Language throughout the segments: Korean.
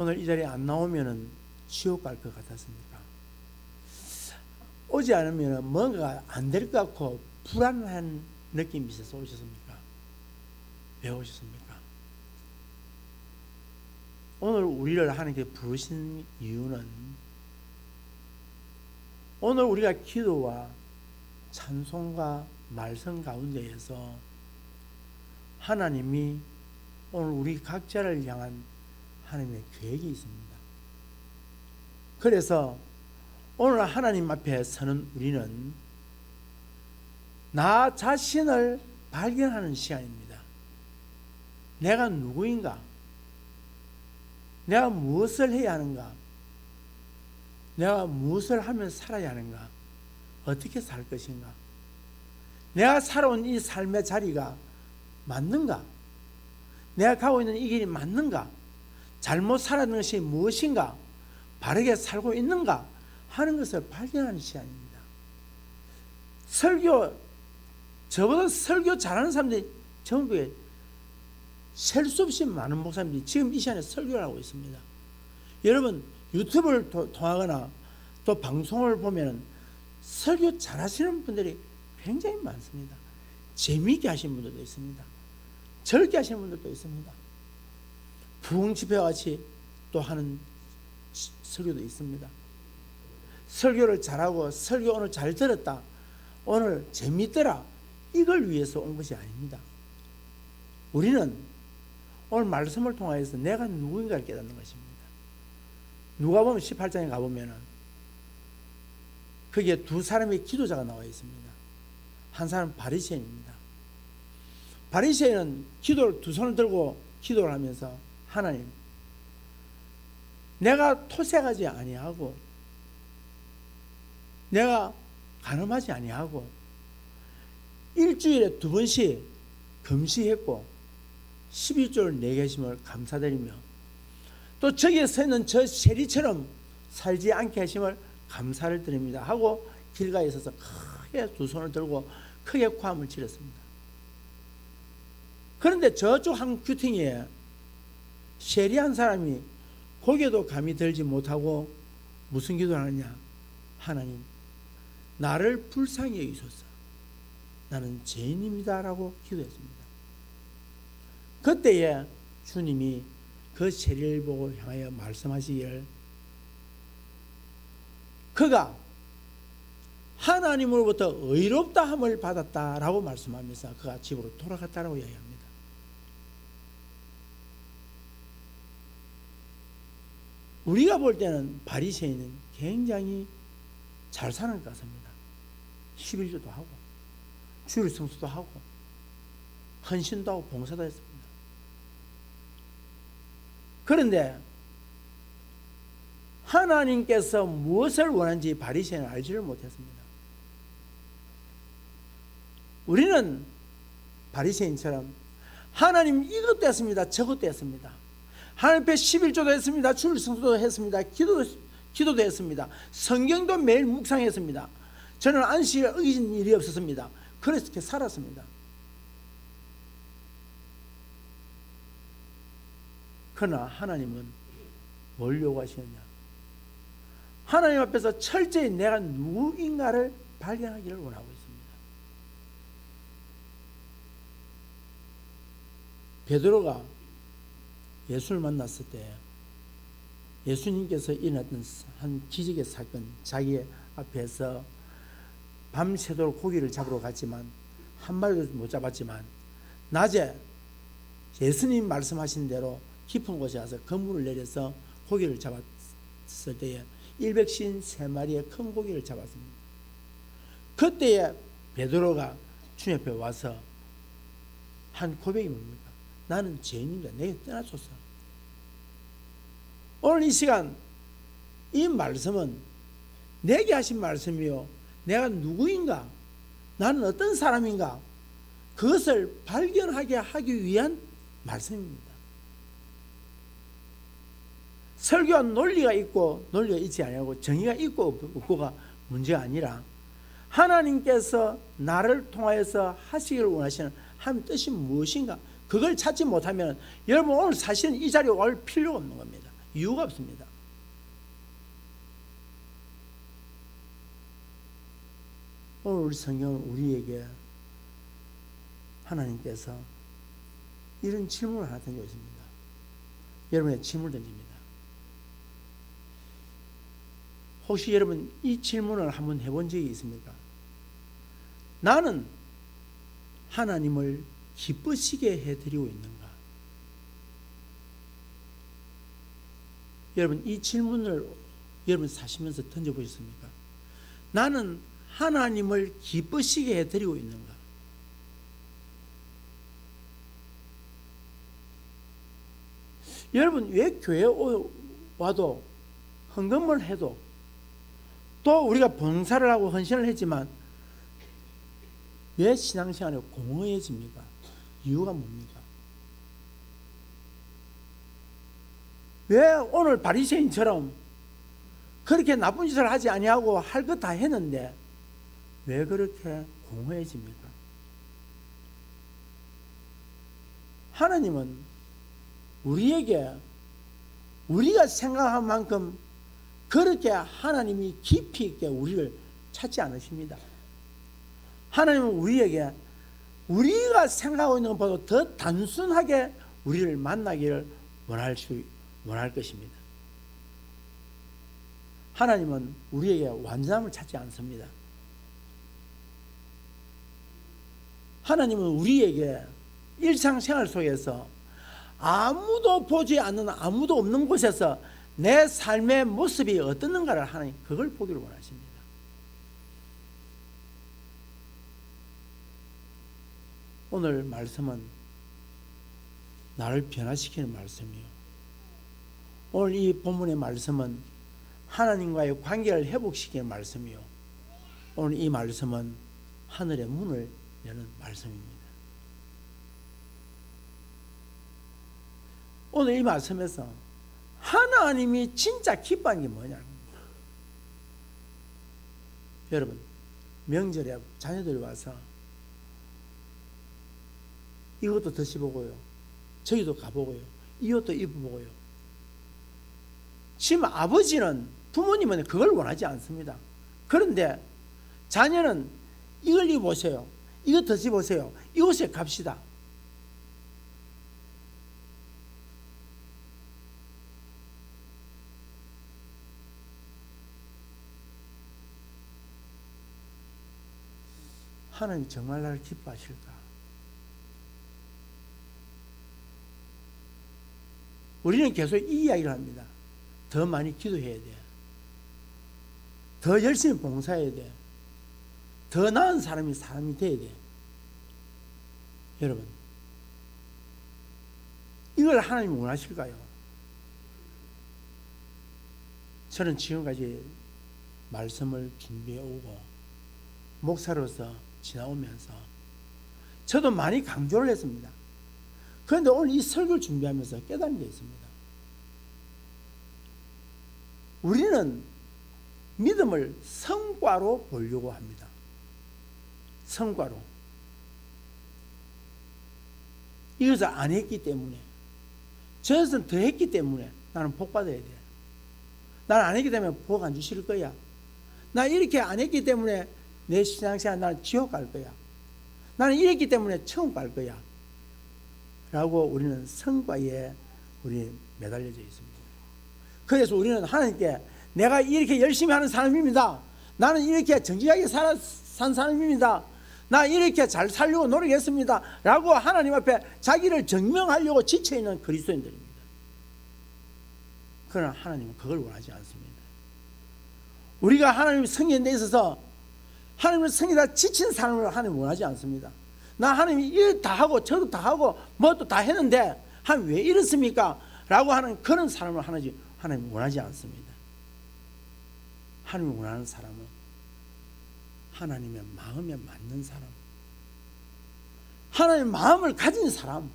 오늘 이 자리에 안 나오면은 지옥 갈 것 같았습니까? 오지 않으면 뭔가 안 될 것 같고 불안한 느낌이 있어서 오셨습니까? 왜 오셨습니까? 오늘 우리를 하나님께 부르신 이유는 오늘 우리가 기도와 찬송과 말씀 가운데에서 하나님이 오늘 우리 각자를 향한 하나님의 계획이 있습니다. 그래서 오늘 하나님 앞에 서는 우리는 나 자신을 발견하는 시간입니다. 내가 누구인가? 내가 무엇을 해야 하는가? 내가 무엇을 하며 살아야 하는가? 어떻게 살 것인가? 내가 살아온 이 삶의 자리가 맞는가? 내가 가고 있는 이 길이 맞는가? 잘못 살아가는 것이 무엇인가? 바르게 살고 있는가? 하는 것을 발견하는 시간입니다. 저보다 설교 잘하는 사람들이 전국에 셀 수 없이 많은 목사님들이 지금 이 시간에 설교를 하고 있습니다. 여러분 유튜브를 통하거나 또 방송을 보면 설교 잘하시는 분들이 굉장히 많습니다. 재미있게 하시는 분들도 있습니다. 젊게 하시는 분들도 있습니다. 부흥집회와 같이 또 하는 설교도 있습니다. 설교를 잘하고 설교 오늘 잘 들었다, 오늘 재미있더라, 이걸 위해서 온 것이 아닙니다. 우리는 오늘 말씀을 통하여서 내가 누구인가를 깨닫는 것입니다. 누가복음 18장에 가보면 거기에 두 사람의 기도자가 나와 있습니다. 한 사람은 바리새인입니다. 바리새인은 기도를 두 손을 들고 기도를 하면서 하나님, 내가 토색하지 아니하고 내가 간음하지 아니하고 일주일에 2번씩 금식했고 11조를 내게 하심을 감사드리며 또 저기에 서 있는 저 세리처럼 살지 않게 하심을 감사를 드립니다 하고 길가에 있어서 크게 두 손을 들고 크게 고함을 지렀습니다. 그런데 저쪽 한 규팅에 세리한 사람이 고개도 감히 들지 못하고 무슨 기도를 하느냐? 하나님, 나를 불쌍히 여기소서. 나는 죄인입니다 라고 기도했습니다. 그때에 주님이 그 세리를 보고 향하여 말씀하시기를, 그가 하나님으로부터 의롭다함을 받았다라고 말씀하면서 그가 집으로 돌아갔다라고 이야기합니다. 우리가 볼 때는 바리새인은 굉장히 잘 사는 것 같습니다. 11조도 하고 주일 성수도 하고 헌신도 하고 봉사도 했습니다. 그런데 하나님께서 무엇을 원하는지 바리새인은 알지를 못했습니다. 우리는 바리새인처럼 하나님 이것도 했습니다, 저것도 했습니다. 하나님 앞에 11조도 했습니다, 주일 성수도 했습니다, 기도도 했습니다, 성경도 매일 묵상했습니다. 저는 안식일을 어긴 일이 없었습니다. 그래서 이렇게 살았습니다. 그러나 하나님은 뭘 요구하시느냐? 하나님 앞에서 철저히 내가 누구인가를 발견하기를 원하고 있습니다. 베드로가 예수를 만났을 때 예수님께서 일어났던 한 기적의 사건, 자기 앞에서 밤새도록 고기를 잡으러 갔지만 한 마리도 못 잡았지만 낮에 예수님 말씀하신 대로 깊은 곳에 가서 그물을 내려서 고기를 잡았을 때에 153마리의 큰 고기를 잡았습니다. 그때에 베드로가 주님 앞에 와서 한 고백이 뭡니까? 나는 죄인입니다. 내게 떠나소서. 오늘 이 시간 이 말씀은 내게 하신 말씀이요, 내가 누구인가, 나는 어떤 사람인가, 그것을 발견하게 하기 위한 말씀입니다. 설교와 논리가 있고 논리가 있지 아니하고 정의가 있고 없고가 문제가 아니라 하나님께서 나를 통하여서 하시기를 원하시는 하나님의 뜻이 무엇인가, 그걸 찾지 못하면 여러분 오늘 사실은 이 자리에 올 필요가 없는 겁니다. 이유가 없습니다. 오늘 우리 성경은 우리에게 하나님께서 이런 질문을 하나 던지고 있습니다. 여러분의 질문을 던집니다. 혹시 여러분 이 질문을 한번 해본 적이 있습니까? 나는 하나님을 기쁘시게 해드리고 있는가? 여러분 이 질문을 여러분 사시면서 던져보셨습니까? 나는 하나님을 기쁘시게 해드리고 있는가? 여러분 왜 교회에 와도 헌금을 해도 또 우리가 봉사를 하고 헌신을 했지만 왜 신앙생활이 공허해집니까? 이유가 뭡니까? 왜 오늘 바리새인처럼 그렇게 나쁜 짓을 하지 아니하고 할 것 다 했는데 왜 그렇게 공허해집니까? 하나님은 우리에게 우리가 생각한 만큼 그렇게 하나님이 깊이 있게 우리를 찾지 않으십니다. 하나님은 우리에게 우리가 생각하고 있는 것보다 더 단순하게 우리를 만나기를 원할 것입니다. 하나님은 우리에게 완전함을 찾지 않습니다. 하나님은 우리에게 일상생활 속에서 아무도 보지 않는 아무도 없는 곳에서 내 삶의 모습이 어떻는가를 하나님 그걸 보기를 원하십니다. 오늘 말씀은 나를 변화시키는 말씀이요. 오늘 이 본문의 말씀은 하나님과의 관계를 회복시키는 말씀이요. 오늘 이 말씀은 하늘의 문을 여는 말씀입니다. 오늘 이 말씀에서 하나님이 진짜 기뻐하는 게 뭐냐는 겁니다. 여러분 명절에 자녀들이 와서 이것도 드셔보고요, 저기도 가보고요, 이것도 입어보고요. 지금 아버지는 부모님은 그걸 원하지 않습니다. 그런데 자녀는 이걸 입어보세요, 이거 드셔보세요, 이곳에 갑시다. 하나님 정말 나를 기뻐하실까? 우리는 계속 이 이야기를 합니다. 더 많이 기도해야 돼. 더 열심히 봉사해야 돼. 더 나은 사람이 돼야 돼. 여러분, 이걸 하나님이 원하실까요? 저는 지금까지 말씀을 준비해 오고 목사로서 지나오면서 저도 많이 강조를 했습니다. 그런데 오늘 이 설교를 준비하면서 깨달은 게 있습니다. 우리는 믿음을 성과로 보려고 합니다. 성과로. 이것을 안 했기 때문에, 저것은 더 했기 때문에 나는 복 받아야 돼. 나는 안 했기 때문에 복 안 주실 거야. 나 이렇게 안 했기 때문에 내 신앙생활 나는 지옥 갈 거야. 나는 이랬기 때문에 천국 갈 거야. 라고 우리는 성과에 우리 매달려져 있습니다. 그래서 우리는 하나님께 내가 이렇게 열심히 하는 사람입니다. 나는 이렇게 정직하게 산 사람입니다. 나 이렇게 잘 살려고 노력했습니다. 라고 하나님 앞에 자기를 증명하려고 지쳐있는 그리스도인들입니다. 그러나 하나님은 그걸 원하지 않습니다. 우리가 하나님 성경에 내 있어서 하나님의 성경에 다 지친 사람을 하나님 원하지 않습니다. 나 하나님이 일 다 하고 저도 다 하고 뭐도 다 했는데 하나님 왜 이렇습니까? 라고 하는 그런 사람을 하나님 원하지 않습니다. 하나님이 원하는 사람은 하나님의 마음에 맞는 사람, 하나님의 마음을 가진 사람.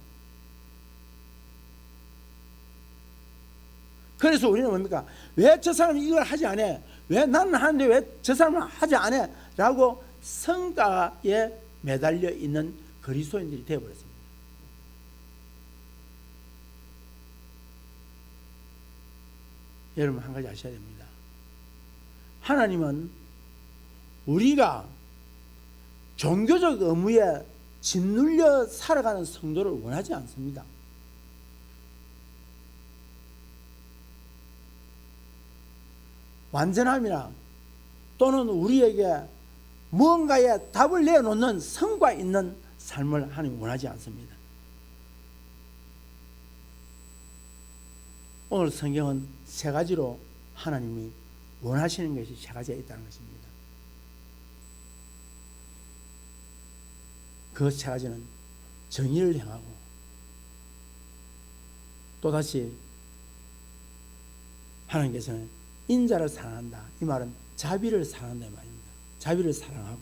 그래서 우리는 뭡니까? 왜 저 사람이 이걸 하지 않아? 왜 나는 하는데 왜 저 사람은 하지 않아? 라고 성과에 매달려 있는 그리스도인들이 되어버렸습니다. 여러분 한 가지 아셔야 됩니다. 하나님은 우리가 종교적 의무에 짓눌려 살아가는 성도를 원하지 않습니다. 완전함이나 또는 우리에게 무언가에 답을 내놓는 성과 있는 삶을 하나님 원하지 않습니다. 오늘 성경은 세 가지로 하나님이 원하시는 것이 세 가지가 있다는 것입니다. 그 세 가지는 정의를 행하고 또다시 하나님께서는 인자를 사랑한다. 이 말은 자비를 사랑한다 이 말입니다. 자비를 사랑하고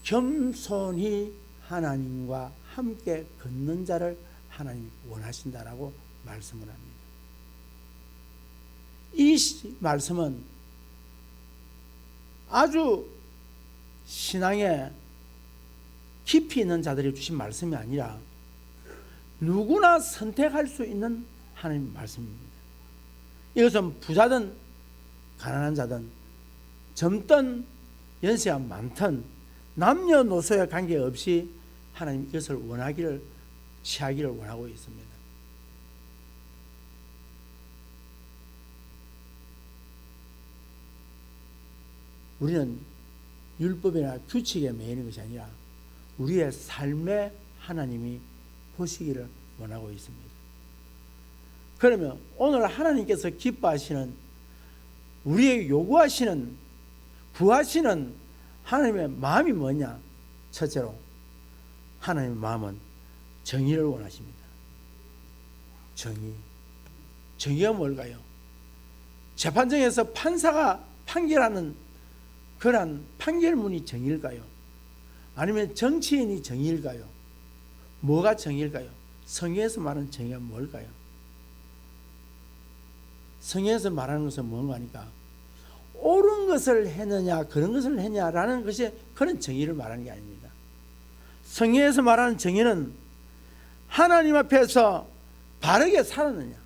겸손히 하나님과 함께 걷는 자를 하나님이 원하신다라고 말씀을 합니다. 이 말씀은 아주 신앙에 깊이 있는 자들이 주신 말씀이 아니라 누구나 선택할 수 있는 하나님의 말씀입니다. 이것은 부자든 가난한 자든 젊든 연세가 많든 남녀노소에 관계없이 하나님 이것을 원하기를 취하기를 원하고 있습니다. 우리는 율법이나 규칙에 매이는 것이 아니라 우리의 삶에 하나님이 보시기를 원하고 있습니다. 그러면 오늘 하나님께서 기뻐하시는 우리에게 요구하시는 구하시는 하나님의 마음이 뭐냐? 첫째로 하나님의 마음은 정의를 원하십니다. 정의가 뭘까요? 재판정에서 판사가 판결하는 그러한 판결문이 정의일까요? 아니면 정치인이 정의일까요? 뭐가 정의일까요? 성경에서 말하는 정의가 뭘까요? 성경에서 말하는 것은 뭔가 하니까 옳은 것을 했느냐 그런 것을 했냐라는 것이 그런 정의를 말하는 게 아닙니다. 성경에서 말하는 정의는 하나님 앞에서 바르게 살았느냐,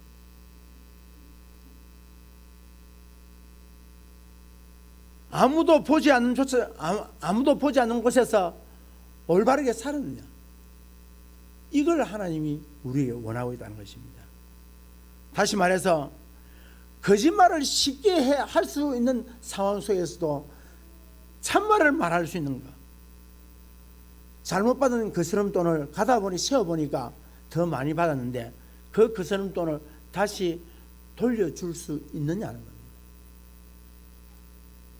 아무도 보지 않는 곳에서 올바르게 살았느냐, 이걸 하나님이 우리에게 원하고 있다는 것입니다. 다시 말해서 거짓말을 쉽게 할 수 있는 상황 속에서도 참말을 말할 수 있는가, 잘못 받은 거스름돈을 가다 보니 세어보니까 더 많이 받았는데 그 거스름돈을 다시 돌려줄 수 있느냐는 겁니다.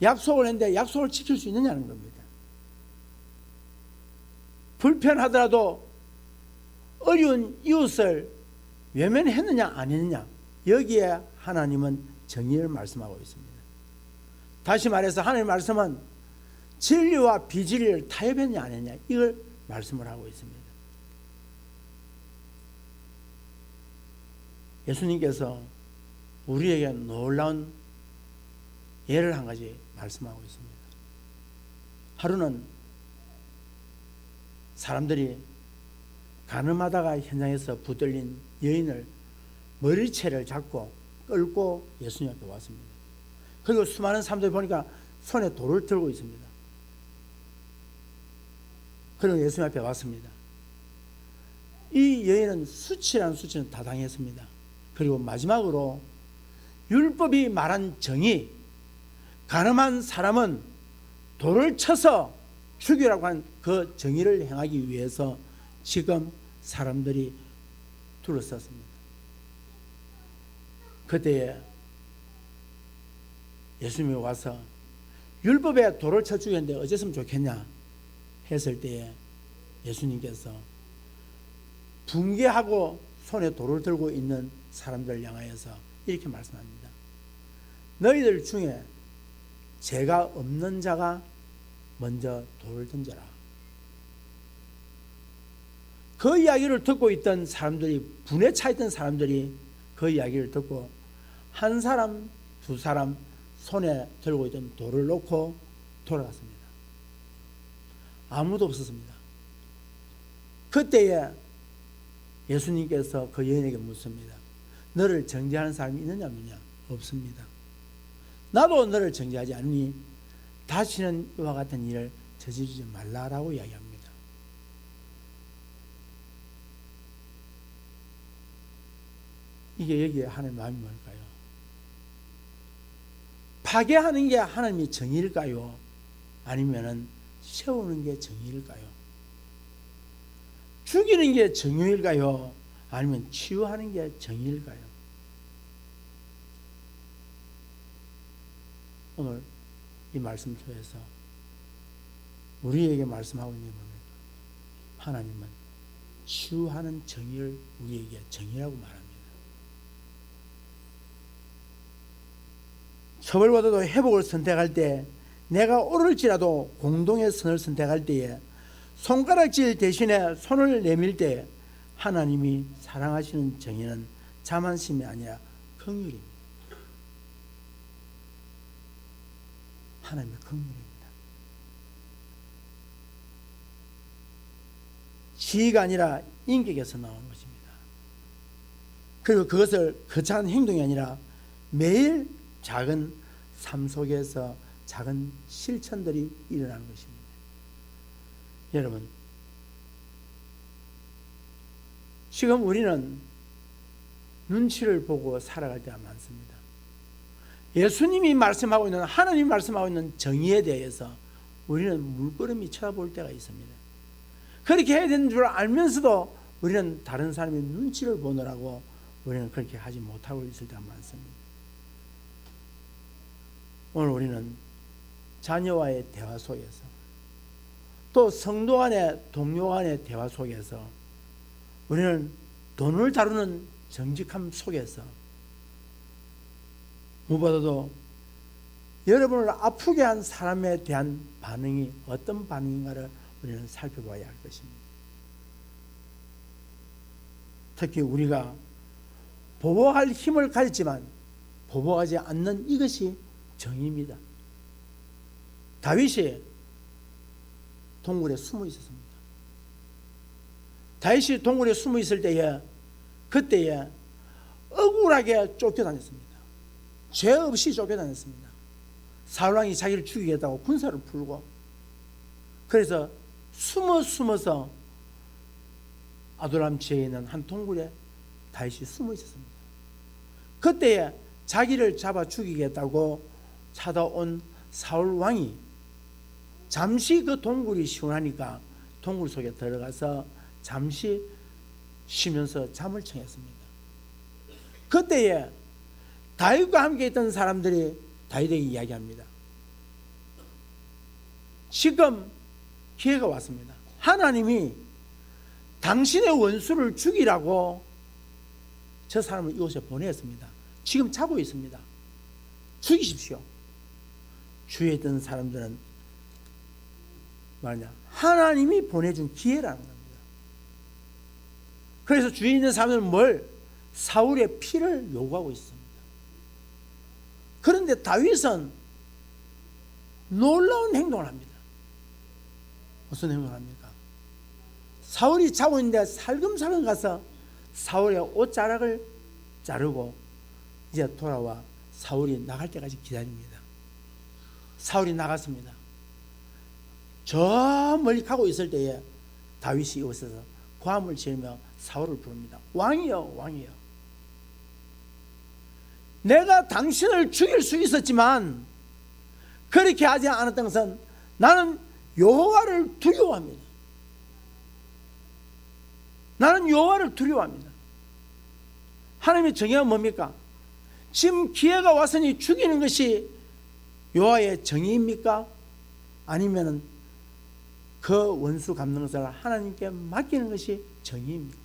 약속을 했는데 약속을 지킬 수 있느냐는 겁니다. 불편하더라도 어려운 이웃을 외면했느냐 안 했느냐, 여기에 하나님은 정의를 말씀하고 있습니다. 다시 말해서 하나님의 말씀은 진리와 비진리를 타협했냐 안 했냐, 이걸 말씀을 하고 있습니다. 예수님께서 우리에게 놀라운 예를 한 가지 말씀하고 있습니다. 하루는 사람들이 가늠하다가 현장에서 붙들린 여인을 머리채를 잡고 끌고 예수님 앞에 왔습니다. 그리고 수많은 사람들이 보니까 손에 돌을 들고 있습니다. 그리고 예수님 앞에 왔습니다. 이 여인은 수치라는 수치는 다 당했습니다. 그리고 마지막으로 율법이 말한 정의, 가늠한 사람은 돌을 쳐서 죽이라고 한 그 정의를 행하기 위해서 지금 사람들이 둘러쌌습니다. 그때에 예수님이 와서 율법에 돌을 쳐 죽였는데 어쨌으면 좋겠냐 했을 때에 예수님께서 붕괴하고 손에 돌을 들고 있는 사람들 향하여서 이렇게 말씀합니다. 너희들 중에 죄가 없는 자가 먼저 돌을 던져라. 그 이야기를 듣고 있던 사람들이, 분에 차 있던 사람들이 그 이야기를 듣고 한 사람, 두 사람 손에 들고 있던 돌을 놓고 돌아갔습니다. 아무도 없었습니다. 그때에 예수님께서 그 여인에게 묻습니다. 너를 정죄하는 사람이 있느냐 없느냐? 없습니다. 나도 너를 정죄하지 않니 다시는 이와 같은 일을 저지르지 말라라고 이야기합니다. 이게 여기에 하나님의 마음이 뭘까요? 파괴하는 게 하나님의 정의일까요? 아니면은 세우는 게 정의일까요? 죽이는 게 정의일까요? 아니면 치유하는 게 정의일까요? 오늘 이 말씀 속에서 우리에게 말씀하고 있는 게 뭡니까? 하나님은 치유하는 정의를 우리에게 정의라고 말합니다. 처벌보다도 회복을 선택할 때, 내가 옳을지라도 공동의 선을 선택할 때에, 손가락질 대신에 손을 내밀 때 하나님이 사랑하시는 정의는 자만심이 아니라 긍휼입니다. 하나님의 긍휼입니다. 지위가 아니라 인격에서 나오는 것입니다. 그리고 그것을 거창한 행동이 아니라 매일 작은 삶 속에서 작은 실천들이 일어나는 것입니다. 여러분, 지금 우리는 눈치를 보고 살아갈 때가 많습니다. 예수님이 말씀하고 있는, 하나님이 말씀하고 있는 정의에 대해서 우리는 물끄러미 쳐다볼 때가 있습니다. 그렇게 해야 되는 줄 알면서도 우리는 다른 사람의 눈치를 보느라고 우리는 그렇게 하지 못하고 있을 때가 많습니다. 오늘 우리는 자녀와의 대화 속에서, 또 성도 간의, 동료 간의 대화 속에서, 우리는 돈을 다루는 정직함 속에서, 무엇보다도 여러분을 아프게 한 사람에 대한 반응이 어떤 반응인가를 우리는 살펴봐야 할 것입니다. 특히 우리가 보복할 힘을 가졌지만 보복하지 않는 이것이 정의입니다. 다윗이 동굴에 숨어 있었습니다. 다윗이 동굴에 숨어 있을 때에, 그때에 억울하게 쫓겨다녔습니다. 죄 없이 쫓겨다녔습니다. 사울왕이 자기를 죽이겠다고 군사를 풀고, 그래서 숨어서 아둘람 지에 있는 한 동굴에 다윗이 숨어 있었습니다. 그때에 자기를 잡아 죽이겠다고 찾아온 사울왕이 잠시 그 동굴이 시원하니까 동굴 속에 들어가서 잠시 쉬면서 잠을 청했습니다. 그때에 다윗과 함께 있던 사람들이 다윗에게 이야기합니다. 지금 기회가 왔습니다. 하나님이 당신의 원수를 죽이라고 저 사람을 이곳에 보냈습니다. 지금 자고 있습니다. 죽이십시오. 주위에 있던 사람들은 말이냐, 하나님이 보내준 기회라는 겁니다. 그래서 주위에 있는 사람들은 뭘? 사울의 피를 요구하고 있습니다. 그런데 다윗은 놀라운 행동을 합니다. 무슨 행동을 합니까? 사울이 자고 있는데 살금살금 가서 사울의 옷자락을 자르고 이제 돌아와 사울이 나갈 때까지 기다립니다. 사울이 나갔습니다. 저 멀리 가고 있을 때에 다윗이 이곳에서 고함을 지르며 사울을 부릅니다. 왕이여, 왕이여, 내가 당신을 죽일 수 있었지만 그렇게 하지 않았던 것은 나는 여호와를 두려워합니다. 나는 여호와를 두려워합니다. 하나님의 정의가 뭡니까? 지금 기회가 왔으니 죽이는 것이 여호와의 정의입니까? 아니면 그 원수 갚는 것을 하나님께 맡기는 것이 정의입니까?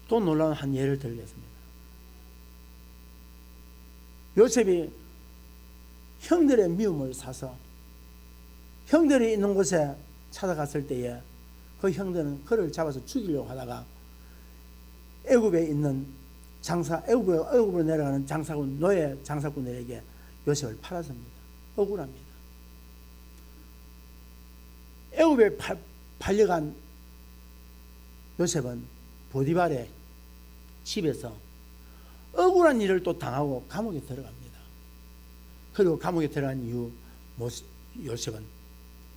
또 놀라운 한 예를 들겠습니다. 요셉이 형들의 미움을 사서 형들이 있는 곳에 찾아갔을 때에 그 형들은 그를 잡아서 죽이려고 하다가 애굽에 있는 애굽으로 내려가는 장사꾼, 노예 장사꾼들에게 요셉을 팔았습니다. 억울합니다. 애굽에 팔려간 요셉은 보디발의 집에서 억울한 일을 또 당하고 감옥에 들어갑니다. 그리고 감옥에 들어간 이후 요셉은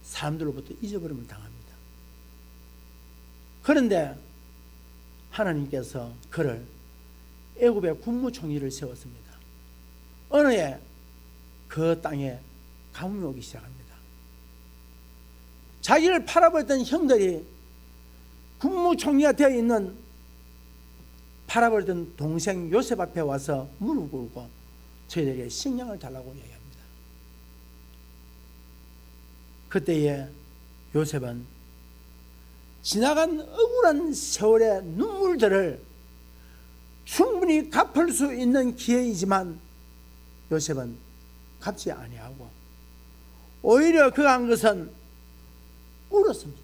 사람들로부터 잊어버림을 당합니다. 그런데 하나님께서 그를 애굽의 국무총리를 세웠습니다. 어느 해 그 땅에 가뭄이 오기 시작합니다. 자기를 팔아버렸던 형들이 국무총리가 되어 있는 팔아버렸던 동생 요셉 앞에 와서 무릎 꿇고 저희들에게 식량을 달라고 이야기합니다. 그때에 요셉은 지나간 억울한 세월의 눈물들을 충분히 갚을 수 있는 기회이지만 요셉은 갚지 아니하고 오히려 그가 한 것은 울었습니다.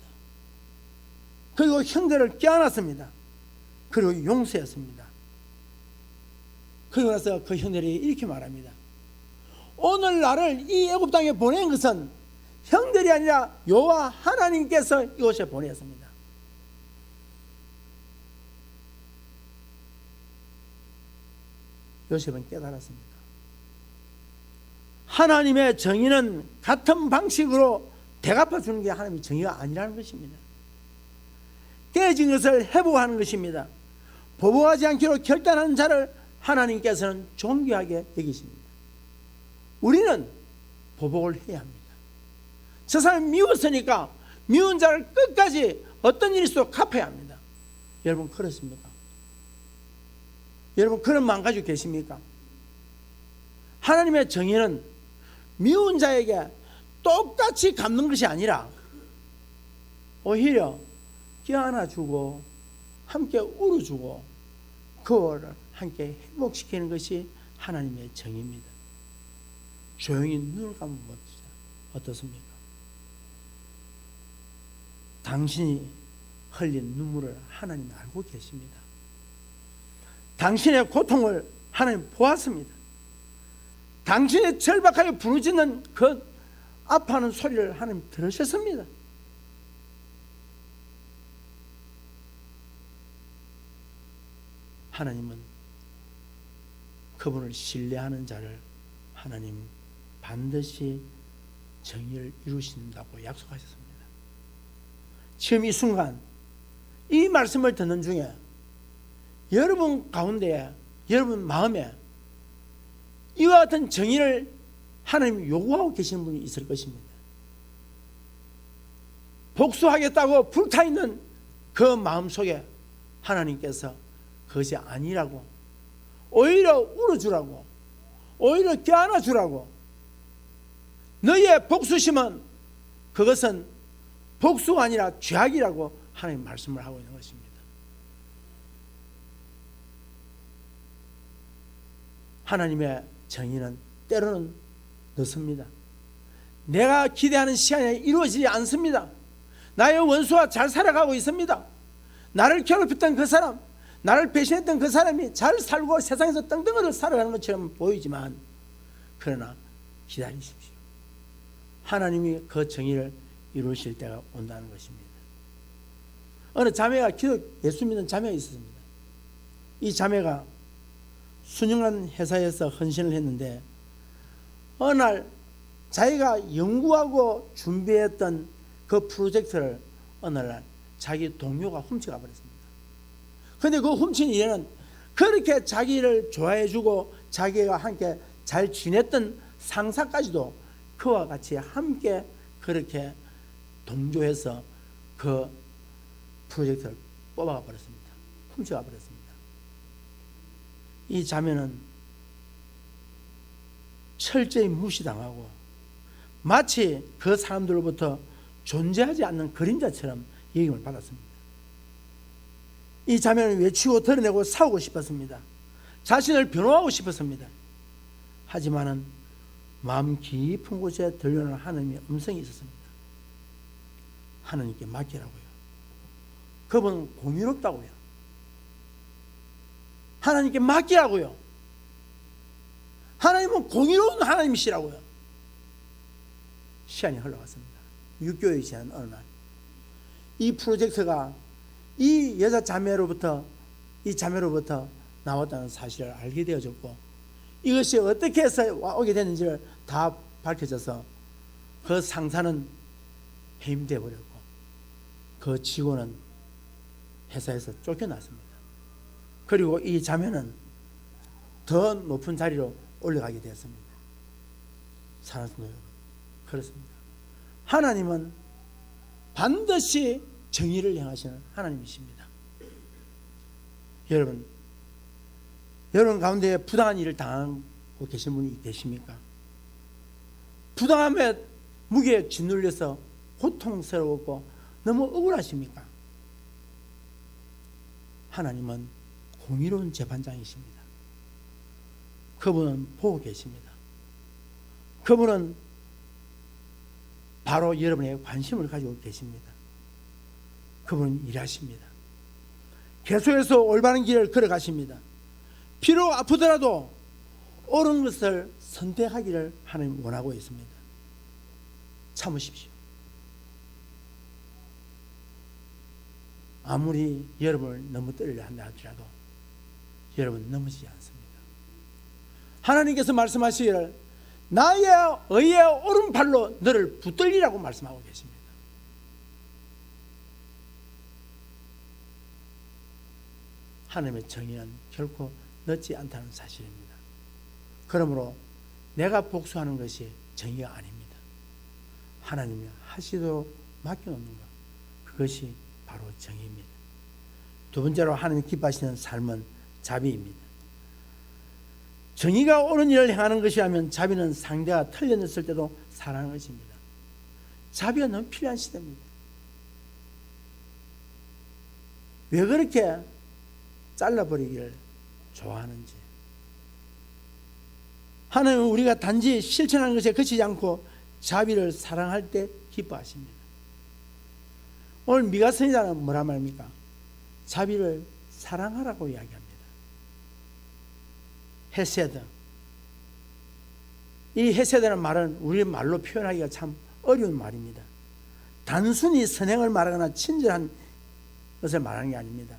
그리고 형들을 껴안았습니다. 그리고 용서했습니다. 그리고 나서 그 형들이 이렇게 말합니다. 오늘 나를 이 애굽 땅에 보낸 것은 형들이 아니라 여호와 하나님께서 이곳에 보냈습니다. 요셉은 깨달았습니다. 하나님의 정의는 같은 방식으로 대갚아 주는 게 하나님의 정의가 아니라는 것입니다. 깨진 것을 회복하는 것입니다. 보복하지 않기로 결단하는 자를 하나님께서는 존귀하게 여기십니다. 우리는 보복을 해야 합니다. 저 사람이 미웠으니까 미운 자를 끝까지 어떤 일이 있어도 갚아야 합니다. 여러분 그렇습니까? 여러분 그런 마음 가지고 계십니까? 하나님의 정의는 미운 자에게 똑같이 갚는 것이 아니라 오히려 껴안아주고 함께 울어주고 그거를 함께 회복시키는 것이 하나님의 정의입니다. 조용히 눈을 감으면 어떻습니까? 당신이 흘린 눈물을 하나님이 알고 계십니다. 당신의 고통을 하나님 보았습니다. 당신의 절박하게 부르짖는 그 아파하는 소리를 하나님 들으셨습니다. 하나님은 그분을 신뢰하는 자를 하나님 반드시 정의를 이루신다고 약속하셨습니다. 지금 이 순간 이 말씀을 듣는 중에 여러분 가운데 여러분 마음에 이와 같은 정의를 하나님이 요구하고 계시는 분이 있을 것입니다. 복수하겠다고 불타있는 그 마음속에 하나님께서 그것이 아니라고 오히려 울어주라고 오히려 껴안아주라고 너희의 복수심은 그것은 복수가 아니라 죄악이라고 하나님 말씀을 하고 있는 것입니다. 하나님의 정의는 때로는 늦습니다. 내가 기대하는 시간에 이루어지지 않습니다. 나의 원수와 잘 살아가고 있습니다. 나를 괴롭혔던 그 사람, 나를 배신했던 그 사람이 잘 살고 세상에서 떵떵거리고 살아가는 것처럼 보이지만 그러나 기다리십시오. 하나님이 그 정의를 이루실 때가 온다는 것입니다. 어느 자매가 예수 믿는 자매가 있었습니다. 이 자매가 수년간 회사에서 헌신을 했는데 어느 날 자기가 연구하고 준비했던 그 프로젝트를 어느 날 자기 동료가 훔쳐가 버렸습니다. 그런데 그 훔친 일에는 그렇게 자기를 좋아해주고 자기가 함께 잘 지냈던 상사까지도 그와 같이 함께 그렇게 동조해서 그 프로젝트를 뽑아가 버렸습니다. 훔쳐가 버렸습니다. 이 자매는 철저히 무시당하고 마치 그 사람들로부터 존재하지 않는 그림자처럼 여김을 받았습니다. 이 자매는 외치고 드러내고 싸우고 싶었습니다. 자신을 변호하고 싶었습니다. 하지만은 마음 깊은 곳에 들려오는 하나님의 음성이 있었습니다. 하나님께 맡기라고요. 그분은 공의롭다고요. 하나님께 맡기라고요. 하나님은 공의로운 하나님이시라고요. 시간이 흘러갔습니다. 6개월이 지난 어느 날 이 프로젝트가 이 여자 자매로부터 나왔다는 사실을 알게 되어졌고, 이것이 어떻게 해서 오게 됐는지를 다 밝혀져서 그 상사는 해임되어 버렸고 그 직원은 회사에서 쫓겨났습니다. 그리고 이 자매는 더 높은 자리로 올라가게 되었습니다. 사랑하는 여러분, 그렇습니다. 하나님은 반드시 정의를 행하시는 하나님이십니다. 여러분 가운데 부당한 일을 당하고 계신 분이 계십니까? 부당함에 무게에 짓눌려서 고통스러웠고 너무 억울하십니까? 하나님은 공의로운 재판장이십니다. 그분은 보고 계십니다. 그분은 바로 여러분의 관심을 가지고 계십니다. 그분은 일하십니다. 계속해서 올바른 길을 걸어가십니다. 비록 아프더라도 옳은 것을 선택하기를 하나님 원하고 있습니다. 참으십시오. 아무리 여러분을 너무 떨리려 한다 하더라도 여러분 넘어지지 않습니다. 하나님께서 말씀하시기를 나의 의의 오른팔로 너를 붙들리라고 말씀하고 계십니다. 하나님의 정의는 결코 늦지 않다는 사실입니다. 그러므로 내가 복수하는 것이 정의가 아닙니다. 하나님이 하시도록 맡겨놓는 것, 그것이 바로 정의입니다. 두 번째로 하나님 기뻐하시는 삶은 자비입니다. 정의가 옳은 일을 행하는 것이라면 자비는 상대가 틀렸을 때도 사랑하는 것입니다. 자비가 너무 필요한 시대입니다. 왜 그렇게 잘라버리기를 좋아하는지. 하나님은 우리가 단지 실천하는 것에 그치지 않고 자비를 사랑할 때 기뻐하십니다. 오늘 미가 선지자는 뭐라 말합니까? 자비를 사랑하라고 이야기합니다. 헤세드. 이 헤세드라는 말은 우리 말로 표현하기가 참 어려운 말입니다. 단순히 선행을 말하거나 친절한 것을 말하는 게 아닙니다.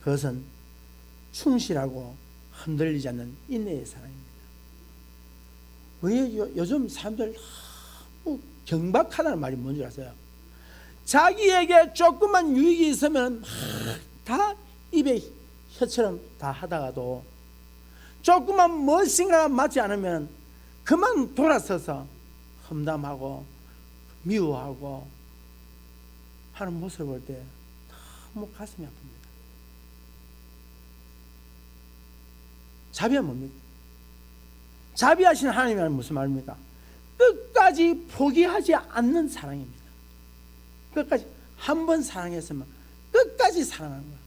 그것은 충실하고 흔들리지 않는 인내의 사랑입니다. 왜 요즘 사람들 너무 경박하다는 말이 뭔지 아세요? 자기에게 조금만 유익이 있으면 막 다 입에 혀처럼 다 하다가도 조금만 무엇인가가 맞지 않으면 그만 돌아서서 험담하고 미워하고 하는 모습을 볼 때 너무 가슴이 아픕니다. 자비가 뭡니까? 자비하신 하나님은 무슨 말입니까? 끝까지 포기하지 않는 사랑입니다. 끝까지 한 번 사랑했으면 끝까지 사랑하는 거예요.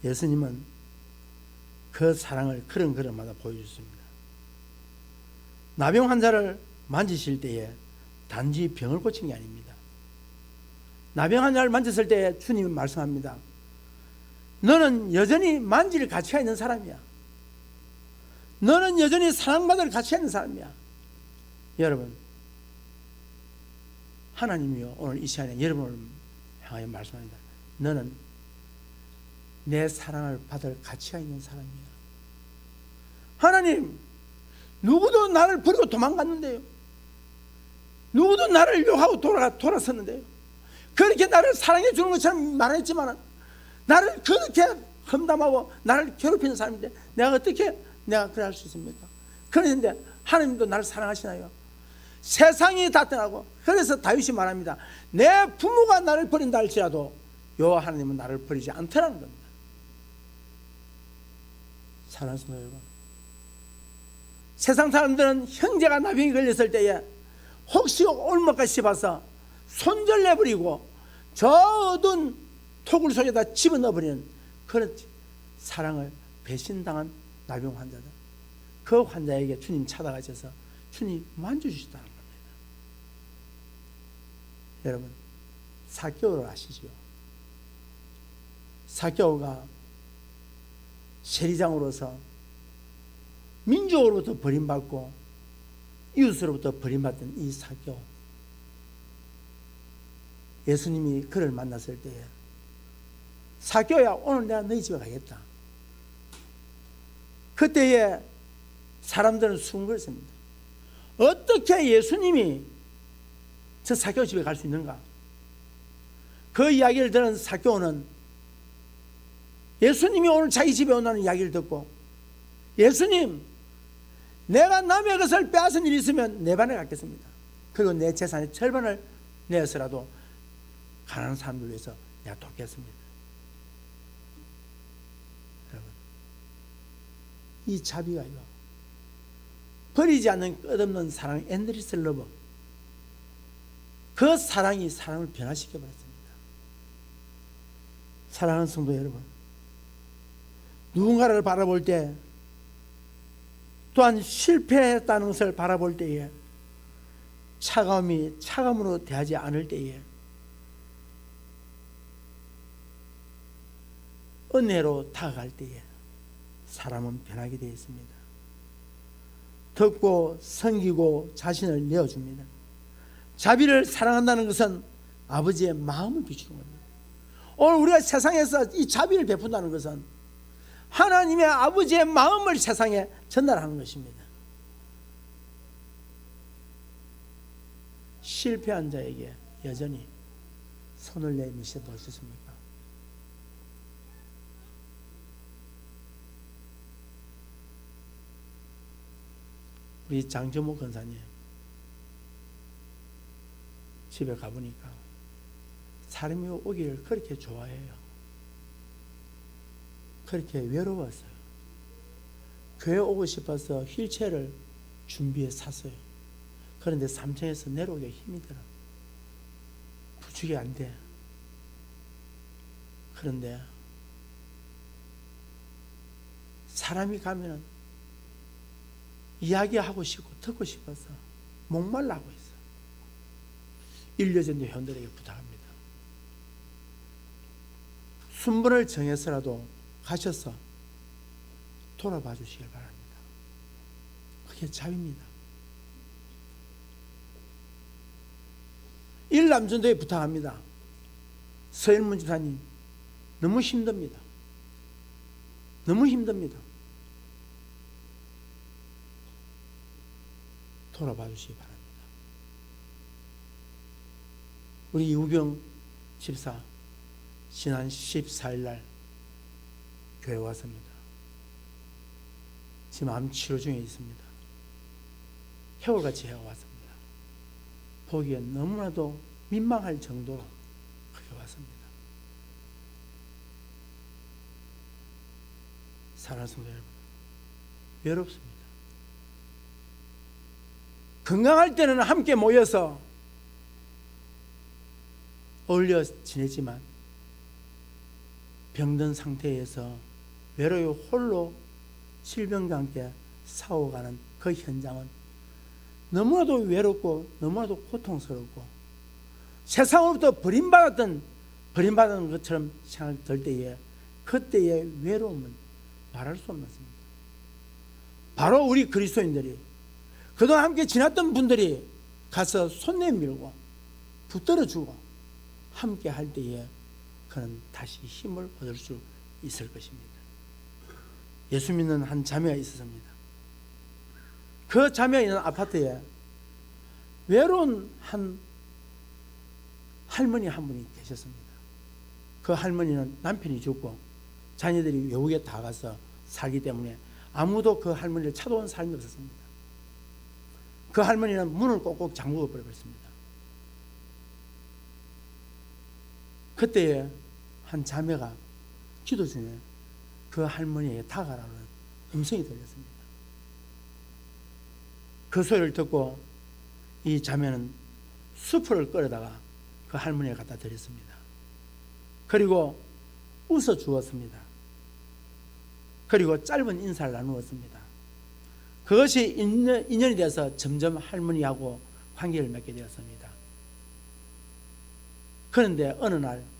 예수님은 그 사랑을 그런마다 보여주셨습니다. 나병 환자를 만지실 때에 단지 병을 고친 게 아닙니다. 나병 환자를 만졌을 때 주님은 말씀합니다. 너는 여전히 만질 가치가 있는 사람이야. 너는 여전히 사랑받을 가치가 있는 사람이야. 여러분, 하나님이요 오늘 이 시간에 여러분을 향하여 말씀합니다. 너는 내 사랑을 받을 가치가 있는 사람이야. 하나님, 누구도 나를 버리고 도망갔는데요. 누구도 나를 욕하고 돌아섰는데요. 그렇게 나를 사랑해 주는 것처럼 말했지만 나를 그렇게 험담하고 나를 괴롭히는 사람인데 내가 어떻게 내가 그래 할 수 있습니까? 그런데 하나님도 나를 사랑하시나요? 세상이 다 떠나고, 그래서 다윗이 말합니다. 내 부모가 나를 버린다 할지라도 여호와 하나님은 나를 버리지 않더라는 겁니다. 사랑하는 여러분, 세상 사람들은 형제가 나병이 걸렸을 때에 혹시 올못까지 씹어서 손절내버리고 저 어두운 토굴 속에다 집어넣어버리는 그런 사랑을 배신당한 나병 환자들, 그 환자에게 주님 찾아가셔서 주님 만져주시다는 겁니다. 여러분, 사개오를 아시죠? 사개오가 세리장으로서 민족으로부터 버림받고 이웃으로부터 버림받던 이 사교, 예수님이 그를 만났을 때에 사교야, 오늘 내가 너희 집에 가겠다. 그때에 사람들은 수군거렸습니다. 어떻게 예수님이 저 사교 집에 갈 수 있는가? 그 이야기를 들은 사교는 예수님이 오늘 자기 집에 온다는 이야기를 듣고, 예수님, 내가 남의 것을 빼앗은 일이 있으면 내 반에 갖겠습니다. 그리고 내 재산의 절반을 내어서라도 가난한 사람들 위해서 내가 돕겠습니다. 여러분, 이 자비가요, 버리지 않는 끝없는 사랑, 엔드리스 러브, 그 사랑이 사람을 변화시켜버렸습니다. 사랑하는 성도 여러분, 누군가를 바라볼 때, 또한 실패했다는 것을 바라볼 때에 차가움으로 대하지 않을 때에 은혜로 다가갈 때에 사람은 변하게 되어 있습니다. 듣고 섬기고 자신을 내어줍니다. 자비를 사랑한다는 것은 아버지의 마음을 비추는 겁니다. 오늘 우리가 세상에서 이 자비를 베푼다는 것은 하나님의 아버지의 마음을 세상에 전달하는 것입니다. 실패한 자에게 여전히 손을 내미셔 보셨습니까? 우리 장정모 권사님 집에 가보니까 사람이 오기를 그렇게 좋아해요. 그렇게 외로웠어요. 교회 오고 싶어서 휠체어를 준비해 샀어요. 그런데 3층에서 내려오기 힘이 들어. 부축이 안 돼. 그런데 사람이 가면은 이야기하고 싶고 듣고 싶어서 목말라 하고 있어. 인려전도 회원들에게 부탁합니다. 순번을 정해서라도 가셔서 돌아봐 주시길 바랍니다. 그게 자비입니다. 일남전도에 부탁합니다. 서일문 집사님, 너무 힘듭니다. 너무 힘듭니다. 돌아봐 주시기 바랍니다. 우리 이우병 집사 지난 14일 날 교회 왔습니다. 지금 암 치료 중에 있습니다. 해월같이 해왔습니다. 보기에 너무나도 민망할 정도로 그렇게 왔습니다. 사랑하는 성도 여러분, 외롭습니다. 건강할 때는 함께 모여서 어울려 지내지만 병든 상태에서 외로이 홀로 질병과 함께 싸워가는 그 현장은 너무나도 외롭고 너무나도 고통스럽고 세상으로부터 버림받은 것처럼 생각이 들 때에 그때의 외로움은 말할 수 없습니다. 바로 우리 그리스도인들이 그동안 함께 지났던 분들이 가서 손 내밀고 붙들어주고 함께 할 때에 그는 다시 힘을 얻을 수 있을 것입니다. 예수 믿는 한 자매가 있었습니다. 그 자매가 있는 아파트에 외로운 한 할머니 한 분이 계셨습니다. 그 할머니는 남편이 죽고 자녀들이 외국에 다 가서 살기 때문에 아무도 그 할머니를 찾아온 사람이 없었습니다. 그 할머니는 문을 꼭꼭 잠그고 버려버렸습니다. 그때에 한 자매가 기도 중에 그 할머니에게 다가가라는 음성이 들렸습니다. 그 소리를 듣고 이 자매는 수프를 끓여다가 그 할머니에 갖다 드렸습니다. 그리고 웃어 주었습니다. 그리고 짧은 인사를 나누었습니다. 그것이 인연이 돼서 점점 할머니하고 관계를 맺게 되었습니다. 그런데 어느 날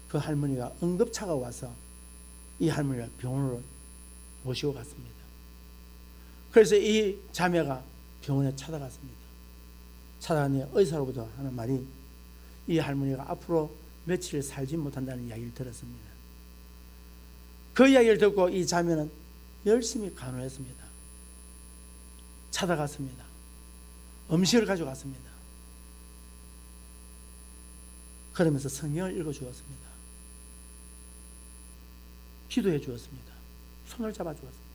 그 할머니가 응급차가 와서 이 할머니를 병원으로 모시고 갔습니다. 그래서 이 자매가 병원에 찾아갔습니다. 찾아갔더니 의사로부터 하는 말이 이 할머니가 앞으로 며칠 살지 못한다는 이야기를 들었습니다. 그 이야기를 듣고 이 자매는 열심히 간호했습니다. 찾아갔습니다. 음식을 가져갔습니다. 그러면서 성경을 읽어 주었습니다. 기도해 주었습니다. 손을 잡아 주었습니다.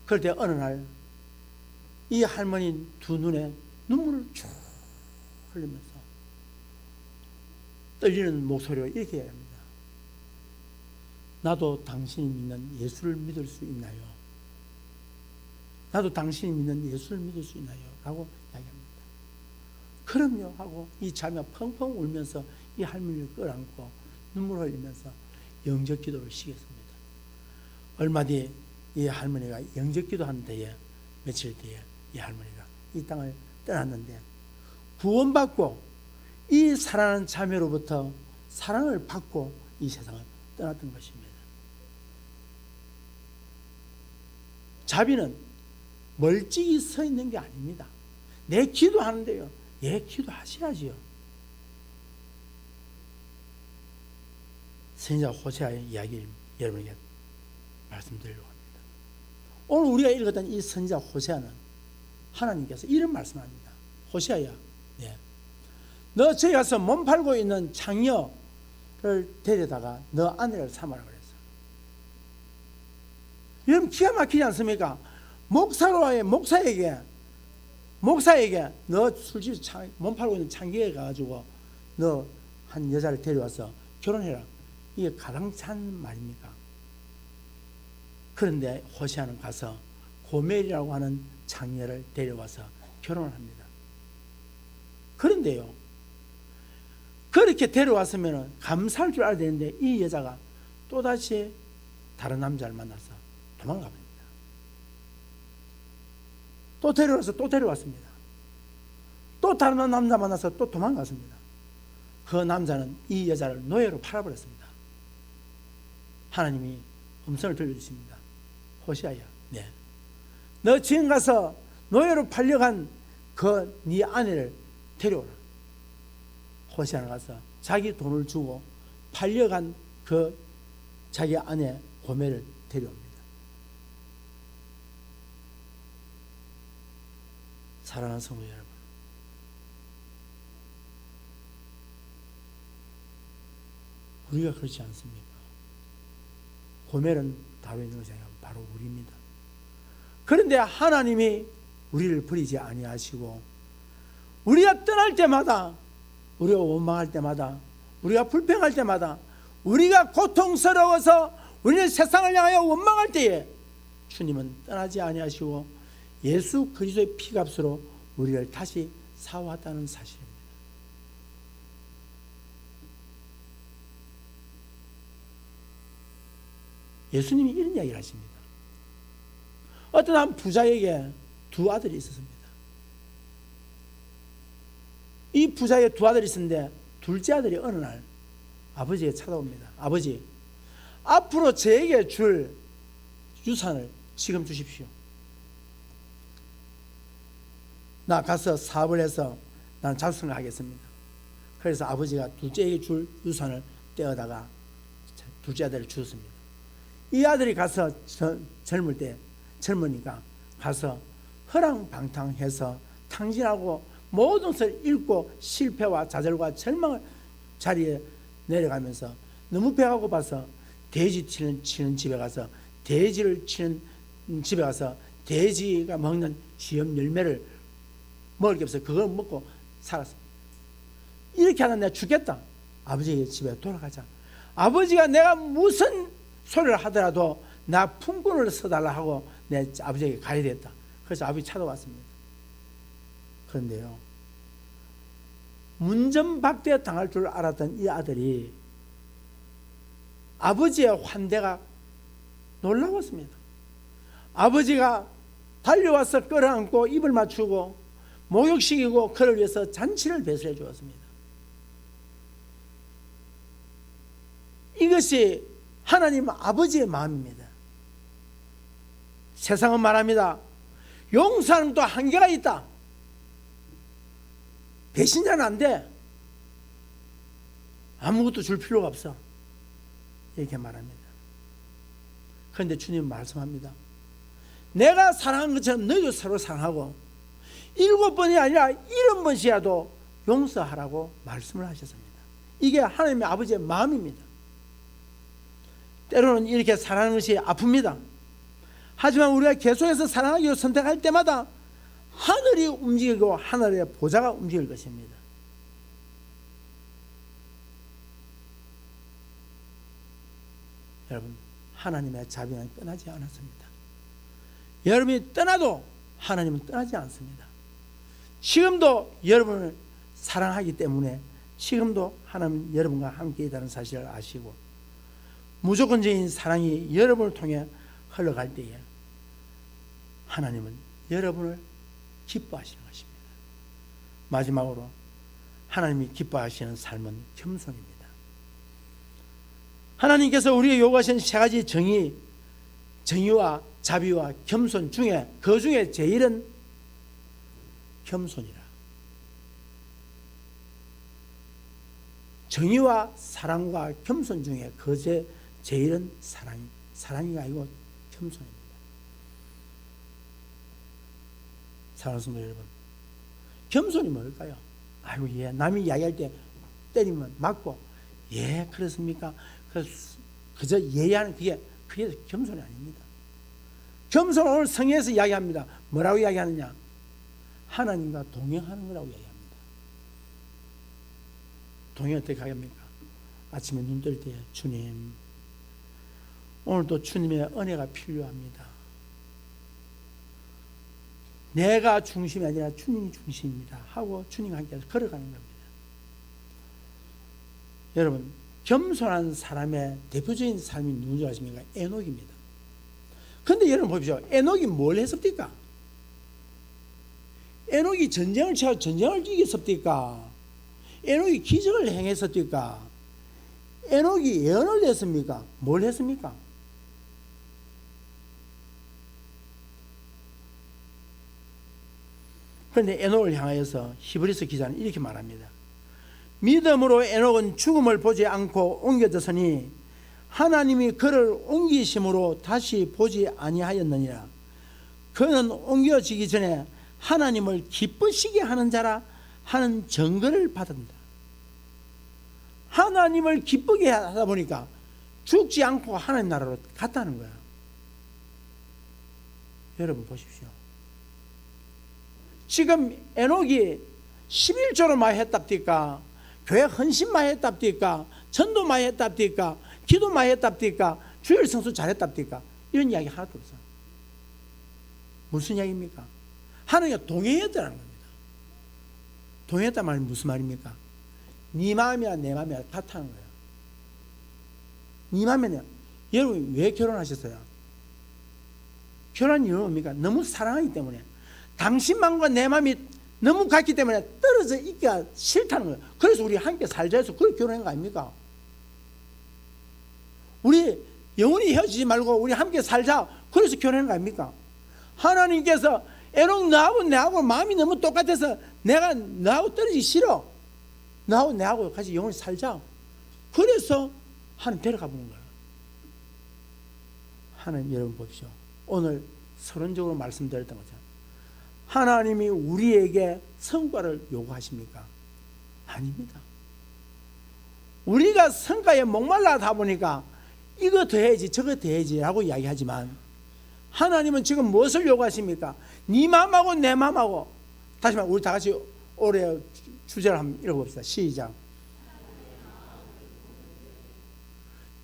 그럴 때 어느 날 이 할머니 두 눈에 눈물을 쭉 흘리면서 떨리는 목소리로 이렇게 합니다. 나도 당신이 믿는 예수를 믿을 수 있나요? 나도 당신이 믿는 예수를 믿을 수 있나요? 라고 이야기합니다. 그럼요 하고 이 자매가 펑펑 울면서 이 할머니를 끌어안고 눈물 흘리면서 영접 기도를 시켰습니다. 얼마 뒤에 이 할머니가 영접 기도한 뒤에 며칠 뒤에 이 할머니가 이 땅을 떠났는데 구원받고 이 사랑하는 자매로부터 사랑을 받고 이 세상을 떠났던 것입니다. 자비는 멀찍이 서 있는 게 아닙니다. 내 기도하는데요. 예, 기도하셔야지요. 선지자 호세아의 이야기를 여러분에게 말씀드리려고 합니다. 오늘 우리가 읽었던 이 선지자 호세아는 하나님께서 이런 말씀합니다. 호세아야, 네. 너 저기 가서 몸 팔고 있는 창녀를 데려다가 너 아내를 삼아라 그랬어. 여러분 기가 막히지 않습니까? 목사에게 너 술집 몸 팔고 있는 창녀에 가가지고 너 한 여자를 데려와서 결혼해라. 이게 가당찬 말입니까? 그런데 호세아는 가서 고멜이라고 하는 창녀를 데려와서 결혼을 합니다. 그런데요, 그렇게 데려왔으면 감사할 줄 알아야 되는데 이 여자가 또다시 다른 남자를 만나서 도망가 버립니다. 또 데려와서 또 데려왔습니다. 또 다른 남자 만나서 또 도망갔습니다. 그 남자는 이 여자를 노예로 팔아버렸습니다. 하나님이 음성을 들려주십니다. 호세아야, 네. 너 지금 가서 노예로 팔려간 그 네 아내를 데려오라. 호세아가 가서 자기 돈을 주고 팔려간 그 자기 아내 고멜을 데려옵니다. 사랑하는 성도 여러분, 우리가 그렇지 않습니까? 고멜은 다윗의 여자가 바로 우리입니다. 그런데 하나님이 우리를 버리지 아니하시고 우리가 떠날 때마다, 우리가 원망할 때마다, 우리가 불평할 때마다, 우리가 고통스러워서 우리는 세상을 향하여 원망할 때에 주님은 떠나지 아니하시고 예수 그리스도의 피값으로 우리를 다시 사왔다는 사실입니다. 예수님이 이런 이야기를 하십니다. 어떤 한 부자에게 두 아들이 있었습니다. 이 부자에게 두 아들이 있었는데 둘째 아들이 어느 날 아버지에게 찾아옵니다. 아버지, 앞으로 저에게 줄 유산을 지금 주십시오. 나 가서 사업을 해서 나는 자숙을 하겠습니다. 그래서 아버지가 둘째에게 줄 유산을 떼어다가 둘째 아들을 주었습니다. 이 아들이 가서 젊으니까 가서 허랑방탕해서 탕진하고 모든 것을 잃고 실패와 좌절과 절망을 자리에 내려가면서 너무 배가 고파서 돼지 치는 집에 가서 돼지를 치는 집에 가서 돼지가 먹는 지엽 열매를 먹을 게 없어서 그걸 먹고 살았습니다. 이렇게 하다 내가 죽겠다. 아버지 집에 돌아가자. 아버지가 내가 무슨 소리를 하더라도 나 품꾼을 써달라 하고 내 아버지에게 가야 됐다. 그래서 아버지 찾아왔습니다. 그런데요, 문전박대 당할 줄 알았던 이 아들이 아버지의 환대가 놀라웠습니다. 아버지가 달려와서 끌어안고 입을 맞추고 목욕시키고 그를 위해서 잔치를 배설해 주었습니다. 이것이 하나님 아버지의 마음입니다. 세상은 말합니다. 용서하는 또 한계가 있다. 배신자는 안 돼. 아무것도 줄 필요가 없어. 이렇게 말합니다. 그런데 주님은 말씀합니다. 내가 사랑한 것처럼 너희도 서로 사랑하고 7번이 아니라 70번씩이라도 용서하라고 말씀을 하셨습니다. 이게 하나님의 아버지의 마음입니다. 때로는 이렇게 사랑하는 것이 아픕니다. 하지만 우리가 계속해서 사랑하기로 선택할 때마다 하늘이 움직이고 하늘의 보좌가 움직일 것입니다. 여러분, 하나님의 자비는 떠나지 않았습니다. 여러분이 떠나도 하나님은 떠나지 않습니다. 지금도 여러분을 사랑하기 때문에 지금도 하나님은 여러분과 함께 있다는 사실을 아시고 무조건적인 사랑이 여러분을 통해 흘러갈 때에 하나님은 여러분을 기뻐하시는 것입니다. 마지막으로 하나님이 기뻐하시는 삶은 겸손입니다. 하나님께서 우리에게 요구하신 세 가지 정의와 자비와 겸손 중에 그 중에 제일은 겸손이라. 정의와 사랑과 겸손 중에 그 제일은 사랑이 아니고 겸손입니다. 사랑하는 성도 여러분, 겸손이 뭘까요? 아이고, 예, 남이 이야기할 때 때리면 맞고, 예, 그렇습니까? 그저 예의하는 그게 겸손이 아닙니다. 겸손은 오늘 성경에서 이야기합니다. 뭐라고 이야기하느냐? 하나님과 동행하는 거라고 이야기합니다. 동행 어떻게 하겠습니까? 아침에 눈 뜰 때 주님, 오늘도 주님의 은혜가 필요합니다. 내가 중심이 아니라 주님이 중심입니다 하고 주님과 함께 걸어가는 겁니다. 여러분, 겸손한 사람의 대표적인 삶이 누군지 아십니까? 에녹입니다. 그런데 여러분 보십시오. 에녹이 뭘 했습니까? 에녹이 전쟁을 치고 전쟁을 이겼습니까? 에녹이 기적을 행했습니까? 에녹이 예언을 했습니까? 뭘 했습니까? 그런데 에녹을 향하여서 히브리서 기자는 이렇게 말합니다. 믿음으로 에녹은 죽음을 보지 않고 옮겨졌으니 하나님이 그를 옮기심으로 다시 보지 아니하였느니라. 그는 옮겨지기 전에 하나님을 기쁘시게 하는 자라 하는 증거를 받은다. 하나님을 기쁘게 하다 보니까 죽지 않고 하나님 나라로 갔다는 거야. 여러분 보십시오. 지금 에녹이 11조를 많이 했답니까? 교회 헌신 많이 했답니까? 전도 많이 했답니까? 기도 많이 했답니까? 주일 성수 잘했답니까? 이런 이야기 하나도 없어요. 무슨 이야기입니까? 하나님과 동행했다는 겁니다. 동행했단 말이 무슨 말입니까? 네 마음이나 내 마음이나 같다는 거예요. 네 마음이나. 여러분 왜 결혼하셨어요? 결혼한 이유는 뭡니까? 너무 사랑하기 때문에. 당신 마음과 내 마음이 너무 같기 때문에 떨어져 있기가 싫다는 거예요. 그래서 우리 함께 살자 해서 그렇게 결혼한 거 아닙니까? 우리 영원히 헤어지지 말고 우리 함께 살자. 그래서 결혼한 거 아닙니까? 하나님께서 에녹 너하고 내하고 마음이 너무 똑같아서 내가 너하고 떨어지기 싫어. 너하고 내하고 같이 영원히 살자. 그래서 하나님 데려가 보는 거예요. 하나님 여러분 보십시오. 오늘 서론적으로 말씀드렸던 거죠. 하나님이 우리에게 성과를 요구하십니까? 아닙니다. 우리가 성과에 목말라다 보니까 이거 더 해야지 저거 더 해야지 라고 이야기하지만 하나님은 지금 무엇을 요구하십니까? 네 마음하고 내 마음하고. 다시 말해 우리 다 같이 올해 주제를 한번 읽어봅시다. 시작.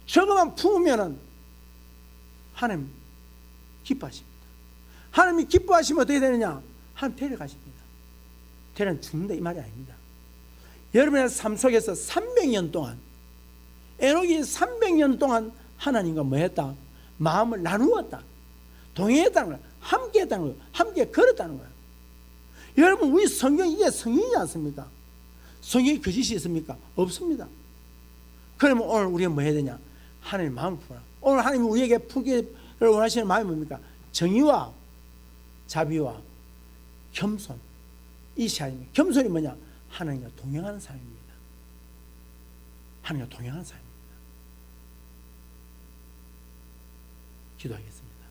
저것만 품으면은 하나님 기뻐하십니다. 하나님이 기뻐하시면 어떻게 되느냐? 하나님 데려가십니다. 데려는 죽는다 이 말이 아닙니다. 여러분의 삶 속에서 300년 동안 에녹이 300년 동안 하나님과 뭐 했다? 마음을 나누었다. 동행했다는 거예요. 함께 했다는 거예요. 함께 걸었다는 거예요. 여러분 우리 성경 이게 성경이지 않습니까? 성경에 거짓이 있습니까? 없습니다. 그러면 오늘 우리가 뭐 해야 되냐? 하나님 마음을 품어라. 오늘 하나님이 우리에게 품기를 원하시는 마음이 뭡니까? 정의와 자비와 겸손, 이 시간입니다. 겸손이 뭐냐? 하나님과 동행하는 삶입니다. 하나님과 동행하는 삶입니다. 기도하겠습니다.